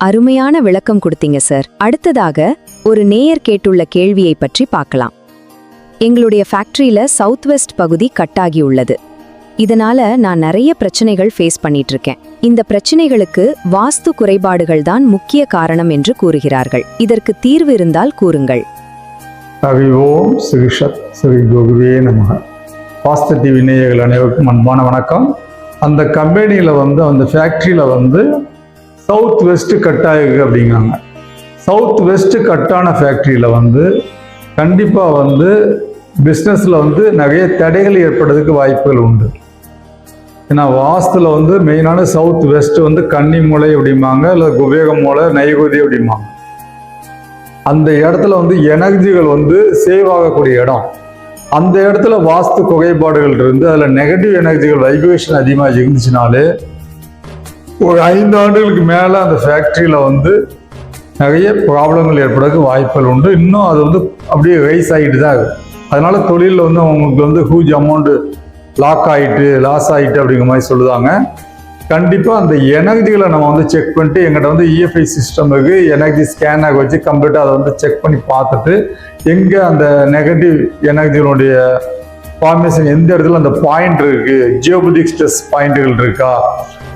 அருமையான விளக்கம் கொடுத்தீங்க சார். அடுத்ததாக ஒரு நேயர் கேட்டுள்ள கேள்வியை பற்றி பார்க்கலாம். எங்களுடைய ஃபேக்டரியில சவுத் வெஸ்ட் பகுதி கட்டாகி உள்ளது. இதனால நான் நிறைய பிரச்சனைகள் ஃபேஸ் பண்ணிட்டு இருக்கேன். இந்த பிரச்சனைகளுக்கு வாஸ்து குறைபாடுகள் தான் முக்கிய காரணம் என்று கூறுகிறார்கள். இதற்கு தீர்வு இருந்தால் கூறுங்கள். ஓம் ஸ்ரீ சத் ஸ்ரீ குருவே நமக. வாஸ்து டிவி நேயர்கள் அனைவருக்கும் அன்பான வணக்கம். அந்த கம்பெனியில் அந்த ஃபேக்ட்ரியில் சவுத் வெஸ்ட் கட் ஆகிருக்கு அப்படிங்காங்க. சவுத் வெஸ்ட் கட்டான ஃபேக்ட்ரியில் கண்டிப்பாக பிஸ்னஸில் நிறைய தடைகள் ஏற்படுறதுக்கு வாய்ப்புகள் உண்டு. ஏன்னா வாஸ்துல மெயினான சவுத் வெஸ்ட் கன்னி மூலை அப்படிம்பாங்க, இல்லை குபேக மூலை, நைகுதி அப்படிம்பாங்க. அந்த இடத்துல எனர்ஜிகள் சேவ் ஆகக்கூடிய இடம். அந்த இடத்துல வாஸ்து குறைபாடுகள் இருந்து அதில் நெகட்டிவ் எனர்ஜிகள் வைப்ரேஷன் அதிகமாக இருந்துச்சுனாலே ஒரு 5 ஆண்டுகளுக்கு மேலே அந்த ஃபேக்ட்ரியில் நிறைய ப்ராப்ளங்கள் ஏற்படுறதுக்கு வாய்ப்புகள் உண்டு. இன்னும் அது அப்படியே ரைஸ் ஆகிட்டு தான் இருக்குது. அதனால தொழிலில் அவங்களுக்கு ஹூஜ் அமௌண்ட்டு லாஸ் ஆகிட்டு அப்படிங்கிற மாதிரி சொல்லுதாங்க. கண்டிப்பாக அந்த எனர்ஜிகளை நம்ம செக் பண்ணிட்டு எங்கிட்ட இஎஃப்ஐ சிஸ்டம் இருக்குது, எனர்ஜி ஸ்கேனாக வச்சு கம்ப்ளீட்டாக அதை செக் பண்ணி பார்த்துட்டு எங்கே அந்த நெகட்டிவ் எனர்ஜிகளுடைய ஃபார்மேஷன் எந்த இடத்துல அந்த பாயிண்ட் இருக்குது, ஜியோபதிக் ஸ்ட்ரெஸ் பாயிண்ட்டுகள் இருக்கா,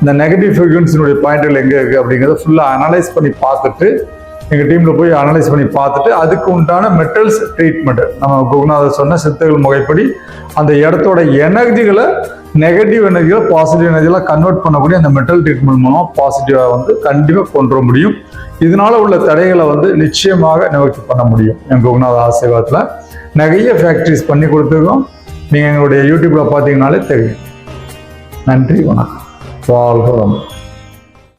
இந்த நெகட்டிவ் ஃப்ரீக்வன்சினுடைய பாயிண்ட்டுகள் எங்கே இருக்குது அப்படிங்கிறத ஃபுல்லாக அனலைஸ் பண்ணி பார்த்துட்டு எங்கள் டீமில் போய் அனலைஸ் பண்ணி பார்த்துட்டு அதுக்கு உண்டான மெட்டல்ஸ் ட்ரீட்மெண்ட் நம்ம குருநாதர் சொன்ன சித்தர்கள் முறைப்படி அந்த இடத்தோட எனர்ஜிகளை நெகட்டிவ் எனர்ஜிகளை பாசிட்டிவ் எனர்ஜியெலாம் கன்வெர்ட் பண்ணக்கூடிய அந்த மெட்டல் ட்ரீட்மெண்ட் மூலம் பாசிட்டிவாக கண்டிப்பாக கொண்டு வர முடியும். இதனால உள்ள தடைகளை நிச்சயமாக நிவர்த்தி பண்ண முடியும். எங்கள் குருநாத ஆசீர்வாதத்தில் நிறைய ஃபேக்ட்ரிஸ் பண்ணி கொடுத்துருக்கோம். நீங்கள் எங்களுடைய யூடியூப்பில் பார்த்தீங்கன்னாலே தெரியும். நன்றி, வணக்கம். வாழ்க வளமுடன்.